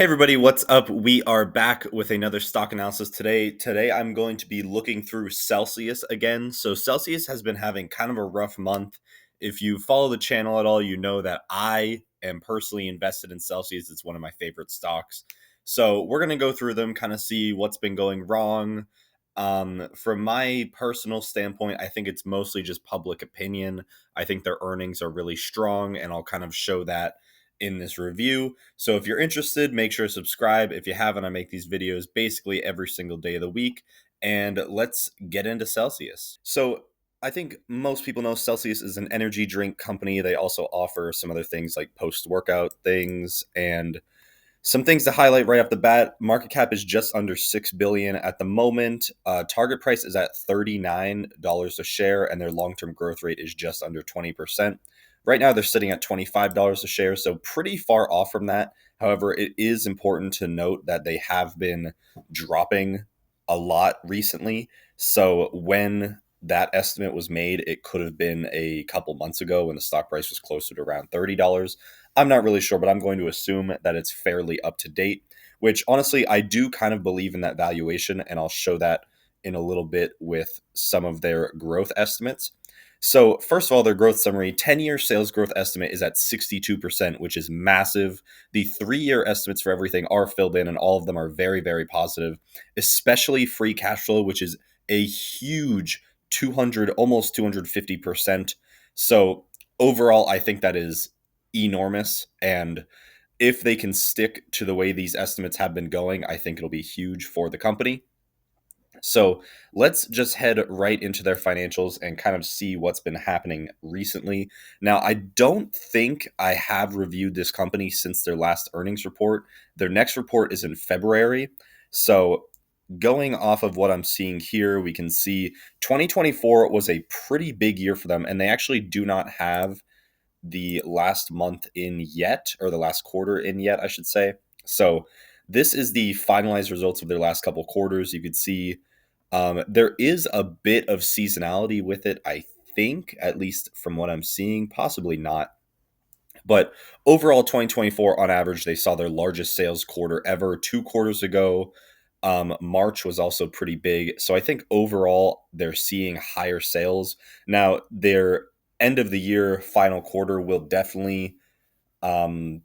Hey everybody, what's up? We are back with another stock analysis today. Today I'm going to be looking through Celsius again. So Celsius has been having kind of a rough month. If you follow the channel at all, you know that I am personally invested in Celsius. It's one of my favorite stocks. So we're going to go through them, kind of see what's been going wrong. From my personal standpoint, I think it's mostly just public opinion. I think their earnings are really strong, and I'll kind of show that in this review. So if you're interested, make sure to subscribe. If you haven't, I make these videos basically every single day of the week. And let's get into Celsius. So I think most people know Celsius is an energy drink company. They also offer some other things like post-workout things and some things to highlight right off the bat. Market cap is just under 6 billion at the moment. Target price is at $39 a share, and their long-term growth rate is just under 20%. Right now, they're sitting at $25 a share, so pretty far off from that. However, it is important to note that they have been dropping a lot recently. So when that estimate was made, it could have been a couple months ago when the stock price was closer to around $30. I'm not really sure, but I'm going to assume that it's fairly up to date, which honestly, I do kind of believe in that valuation, and I'll show that in a little bit with some of their growth estimates. So, first of all, their growth summary 10-year sales growth estimate is at 62%, which is massive. The 3-year estimates for everything are filled in, and all of them are very, very positive, especially free cash flow, which is a huge 200, almost 250%. So, overall, I think that is enormous. And if they can stick to the way these estimates have been going, I think it'll be huge for the company. So let's just head right into their financials and kind of see what's been happening recently. Now, I don't think I have reviewed this company since their last earnings report. Their next report is in February. So going off of what I'm seeing here, we can see 2024 was a pretty big year for them, and they actually do not have the last month in yet, or the last quarter in yet, I should say. So this is the finalized results of their last couple quarters. You could see there is a bit of seasonality with it, I think, at least from what I'm seeing, possibly not. But overall, 2024, on average, they saw their largest sales quarter ever 2 quarters ago. March was also pretty big. So I think overall, they're seeing higher sales. Now, their end of the year final quarter will definitely um,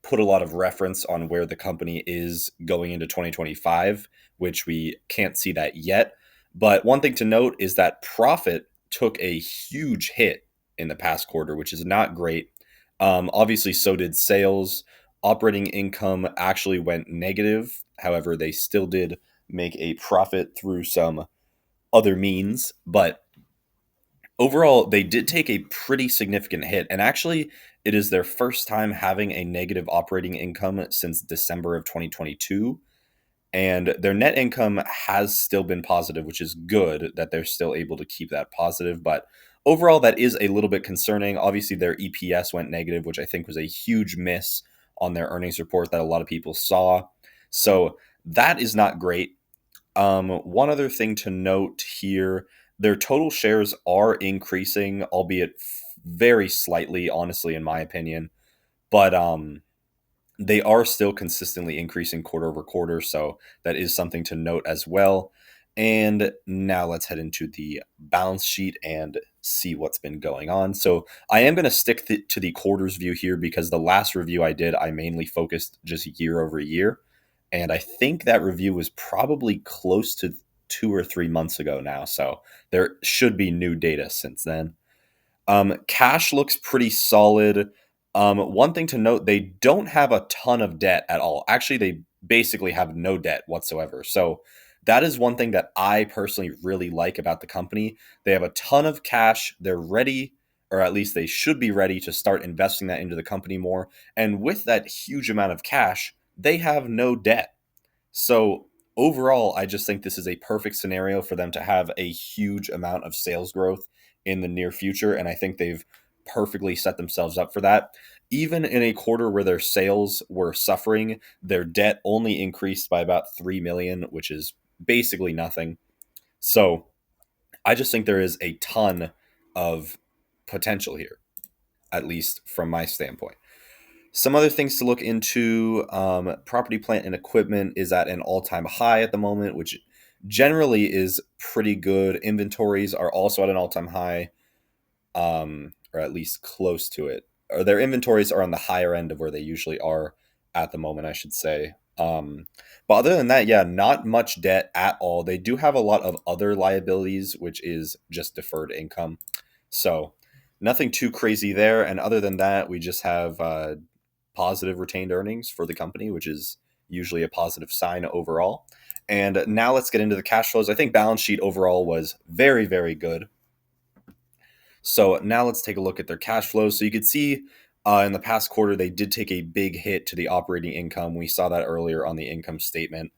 put a lot of reference on where the company is going into 2025, which we can't see that yet. But one thing to note is that profit took a huge hit in the past quarter, which is not great. Obviously, so did sales. Operating income actually went negative. However, they still did make a profit through some other means. But overall, they did take a pretty significant hit. And actually, it is their first time having a negative operating income since December of 2022. And their net income has still been positive, which is good that they're still able to keep that positive. But overall, that is a little bit concerning. Obviously, their EPS went negative, which I think was a huge miss on their earnings report that a lot of people saw. So that is not great. One other thing to note here, their total shares are increasing, albeit very slightly, honestly, in my opinion. But they are still consistently increasing quarter over quarter. So that is something to note as well. And now let's head into the balance sheet and see what's been going on. So I am going to stick to the quarters view here because the last review I did, I mainly focused just year over year. And I think that review was probably close to 2 or 3 months ago now. So there should be new data since then. Cash looks pretty solid. One thing to note, they don't have a ton of debt at all. Actually, they basically have no debt whatsoever. So that is one thing that I personally really like about the company. They have a ton of cash. They're ready, or at least they should be ready to start investing that into the company more. And with that huge amount of cash, they have no debt. So overall, I just think this is a perfect scenario for them to have a huge amount of sales growth in the near future. And I think they've perfectly set themselves up for that. Even in a quarter where their sales were suffering, their debt only increased by about 3 million, which is basically nothing. So I just think there is a ton of potential here, at least from my standpoint. Some other things to look into: property, plant, and equipment is at an all-time high at the moment, which generally is pretty good. Inventories are also at an all-time high, or at least close to it. Or their inventories are on the higher end of where they usually are at the moment, I should say. But other than that, yeah, not much debt at all. They do have a lot of other liabilities, which is just deferred income. So nothing too crazy there. And other than that, we just have positive retained earnings for the company, which is usually a positive sign overall. And now let's get into the cash flows. I think balance sheet overall was very, very good. So now let's take a look at their cash flows. So you could see in the past quarter, they did take a big hit to the operating income. We saw that earlier on the income statement.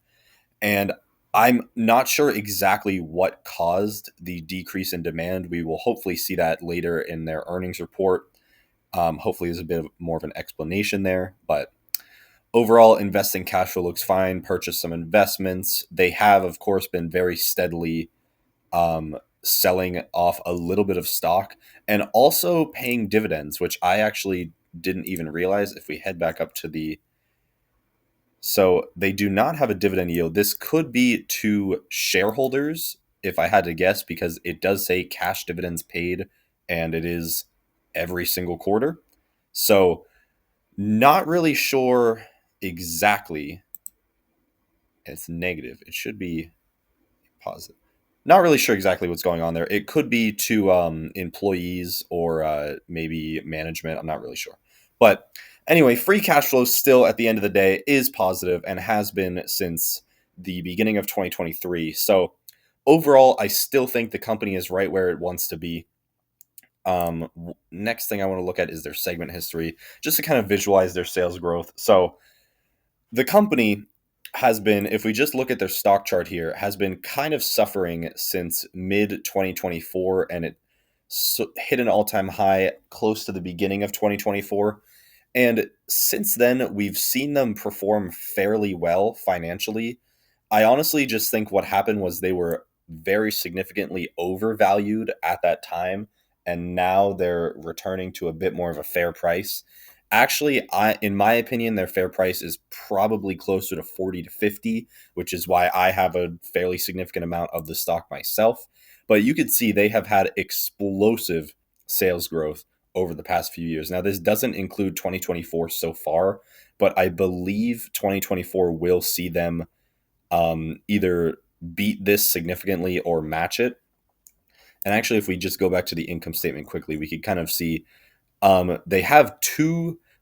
And I'm not sure exactly what caused the decrease in demand. We will hopefully see that later in their earnings report. Hopefully, there's a bit more of an explanation there. But overall, investing cash flow looks fine. Purchase some investments. They have, of course, been very steadily selling off a little bit of stock and also paying dividends, which I actually didn't even realize. If we head back up to the so they do not have a dividend yield. This could be to shareholders, if I had to guess, because it does say cash dividends paid and it is every single quarter. So, not really sure exactly. It's negative. It should be positive. Not really sure exactly what's going on there. It could be to employees or maybe management. I'm not really sure. But anyway, free cash flow still at the end of the day is positive and has been since the beginning of 2023. So overall, I still think the company is right where it wants to be. Next thing I want to look at is their segment history, just to kind of visualize their sales growth. So the company has been, if we just look at their stock chart here, has been kind of suffering since mid 2024, and it hit an all time high close to the beginning of 2024. And since then, we've seen them perform fairly well financially. I honestly just think what happened was they were very significantly overvalued at that time, and now they're returning to a bit more of a fair price. Actually, in my opinion, their fair price is probably closer to 40 to 50, which is why I have a fairly significant amount of the stock myself. But you could see they have had explosive sales growth over the past few years. Now, this doesn't include 2024 so far, but I believe 2024 will see them either beat this significantly or match it. And actually, if we just go back to the income statement quickly, we could kind of see they have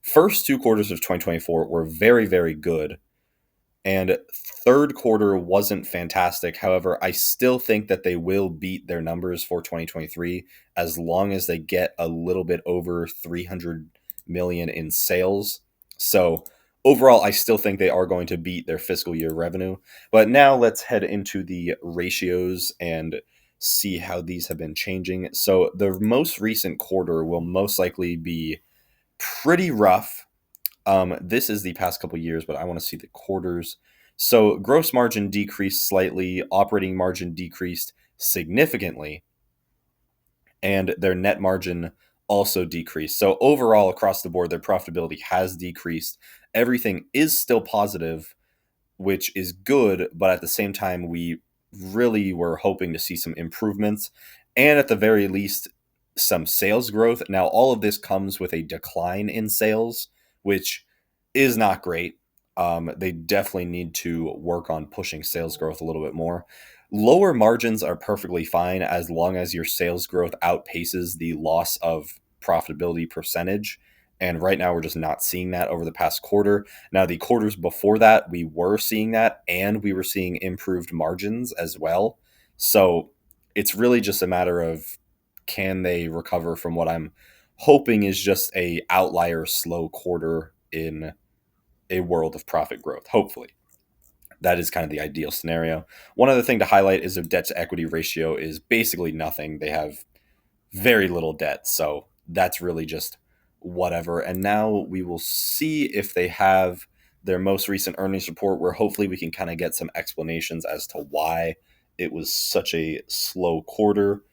first two quarters of 2024 were very, very good. And third quarter wasn't fantastic. However, I still think that they will beat their numbers for 2023 as long as they get a little bit over 300 million in sales. So overall, I still think they are going to beat their fiscal year revenue. But now let's head into the ratios and see how these have been changing. So the most recent quarter will most likely be pretty rough. This is the past couple years, but I want to see the quarters. So gross margin decreased slightly, operating margin decreased significantly, and their net margin also decreased. So overall, across the board, their profitability has decreased. Everything is still positive, which is good, but at the same time, we really were hoping to see some improvements and at the very least, some sales growth. Now, all of this comes with a decline in sales, which is not great. They definitely need to work on pushing sales growth a little bit more. Lower margins are perfectly fine as long as your sales growth outpaces the loss of profitability percentage. And right now, we're just not seeing that over the past quarter. Now, the quarters before that, we were seeing that, and we were seeing improved margins as well. So it's really just a matter of can they recover from what I'm hoping is just a outlier slow quarter in a world of profit growth. Hopefully, that is kind of the ideal scenario. One other thing to highlight is their debt to equity ratio is basically nothing. They have very little debt. So that's really just whatever. And now we will see if they have their most recent earnings report, where hopefully we can kind of get some explanations as to why it was such a slow quarter.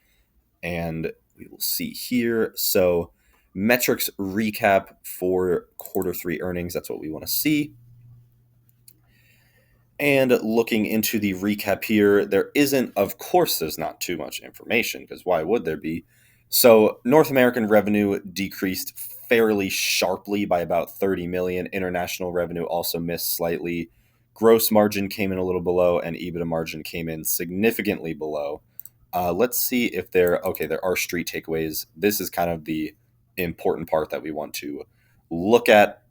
And we will see here. So metrics recap for quarter three earnings. That's what we want to see. And looking into the recap here, of course, there's not too much information because why would there be? So North American revenue decreased fairly sharply by about 30 million. International revenue also missed slightly. Gross margin came in a little below, and EBITDA margin came in significantly below. Let's see if there are street takeaways. This is kind of the important part that we want to look at.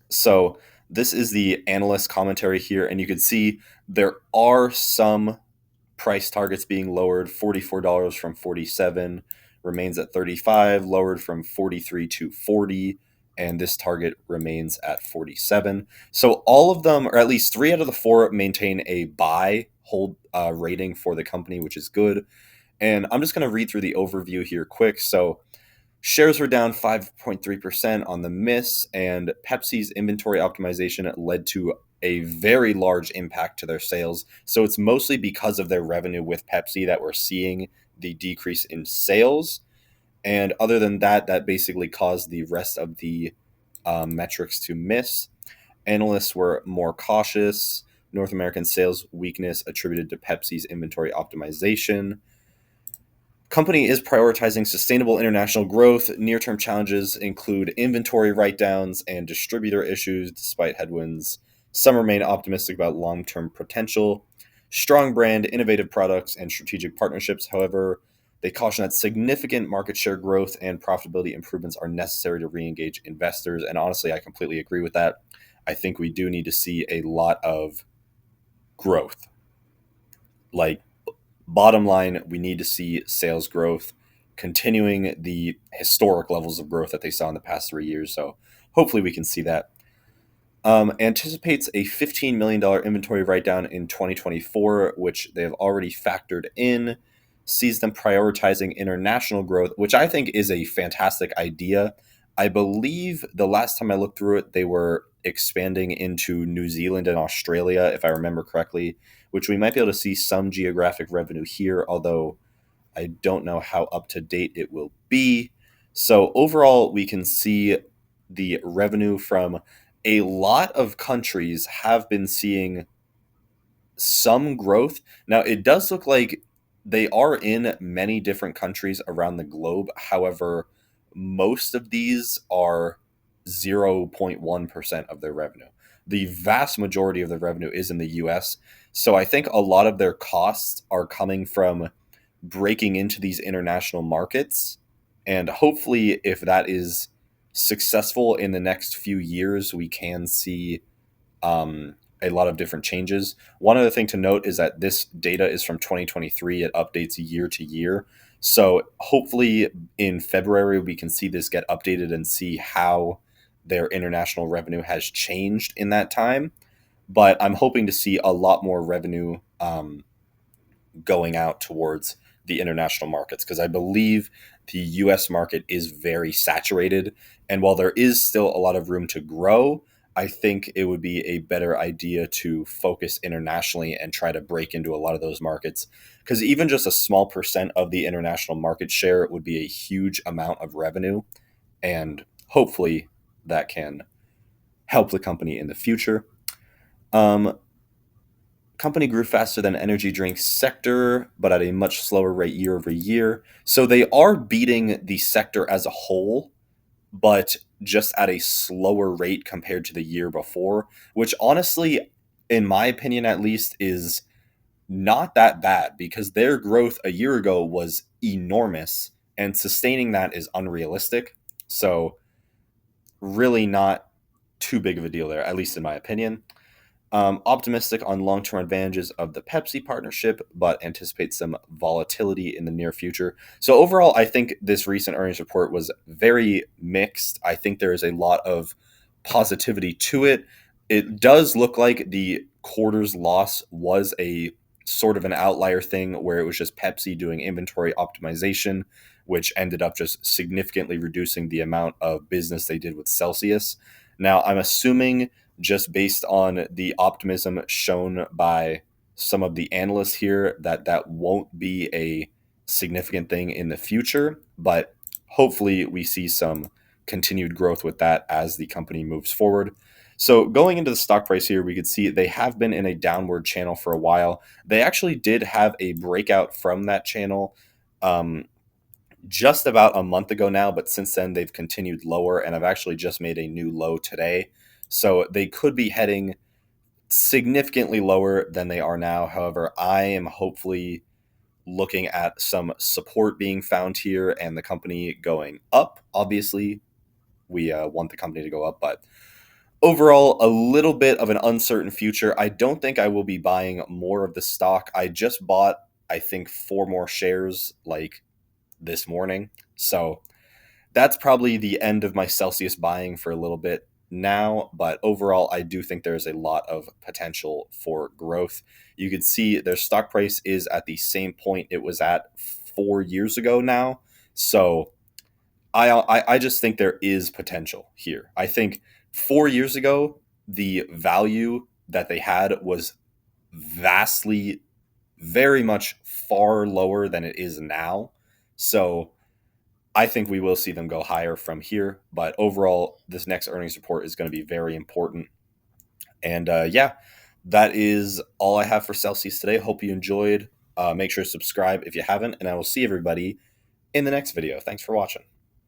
So this is the analyst commentary here, and you can see there are some price targets being lowered. $44 from 47 remains at 35, lowered from 43 to 40, and this target remains at 47. So all of them, or at least 3 out of the 4, maintain a buy hold rating for the company, which is good. And I'm just going to read through the overview here quick. So shares were down 5.3% on the miss, and Pepsi's inventory optimization led to a very large impact to their sales. So it's mostly because of their revenue with Pepsi that we're seeing the decrease in sales. And other than that, that basically caused the rest of the metrics to miss. Analysts were more cautious. North American sales weakness attributed to Pepsi's inventory optimization. Company is prioritizing sustainable international growth. Near-term challenges include inventory write-downs and distributor issues despite headwinds. Some remain optimistic about long-term potential. Strong brand, innovative products, and strategic partnerships. However, they caution that significant market share growth and profitability improvements are necessary to re-engage investors. And honestly, I completely agree with that. I think we do need to see a lot of growth. Like, bottom line, we need to see sales growth continuing the historic levels of growth that they saw in the past 3 years. So hopefully we can see that. Anticipates a $15 million inventory write-down in 2024, which they have already factored in. Sees them prioritizing international growth, which I think is a fantastic idea. I believe the last time I looked through it, they were expanding into New Zealand and Australia, if I remember correctly, which we might be able to see some geographic revenue here, although I don't know how up to date it will be. So overall, we can see the revenue from a lot of countries have been seeing some growth. Now, it does look like they are in many different countries around the globe. However, most of these are 0.1% of their revenue. The vast majority of the revenue is in the US. So I think a lot of their costs are coming from breaking into these international markets. And hopefully, if that is successful in the next few years, we can see a lot of different changes. One other thing to note is that this data is from 2023. It updates year to year. So hopefully in February, we can see this get updated and see how their international revenue has changed in that time. But I'm hoping to see a lot more revenue going out towards the international markets because I believe the US market is very saturated. And while there is still a lot of room to grow, I think it would be a better idea to focus internationally and try to break into a lot of those markets. Because even just a small percent of the international market share would be a huge amount of revenue. And hopefully that can help the company in the future. Company grew faster than energy drink sector, but at a much slower rate year over year. So they are beating the sector as a whole, but just at a slower rate compared to the year before, which honestly, in my opinion at least, is not that bad because their growth a year ago was enormous and sustaining that is unrealistic. So really not too big of a deal there, at least in my opinion. Optimistic on long-term advantages of the Pepsi partnership, but anticipates some volatility in the near future. So overall, I think this recent earnings report was very mixed. I think there is a lot of positivity to it. It does look like the quarter's loss was a sort of an outlier thing where it was just Pepsi doing inventory optimization, which ended up just significantly reducing the amount of business they did with Celsius. Now, I'm assuming just based on the optimism shown by some of the analysts here that that won't be a significant thing in the future, but hopefully we see some continued growth with that as the company moves forward. So going into the stock price here, we could see they have been in a downward channel for a while. They actually did have a breakout from that channel just about a month ago now, but since then they've continued lower and have actually just made a new low today. So they could be heading significantly lower than they are now. However, I am hopefully looking at some support being found here and the company going up. Obviously, we want the company to go up, but overall, a little bit of an uncertain future. I don't think I will be buying more of the stock. I just bought, I think, 4 more shares like this morning. So that's probably the end of my Celsius buying for a little bit now. But overall, I do think there's a lot of potential for growth. You can see their stock price is at the same point it was at 4 years ago now. So I just think there is potential here. I think 4 years ago, the value that they had was vastly, very much far lower than it is now. So I think we will see them go higher from here. But overall, this next earnings report is going to be very important. And yeah, that is all I have for Celsius today. Hope you enjoyed. Make sure to subscribe if you haven't, and I will see everybody in the next video. Thanks for watching.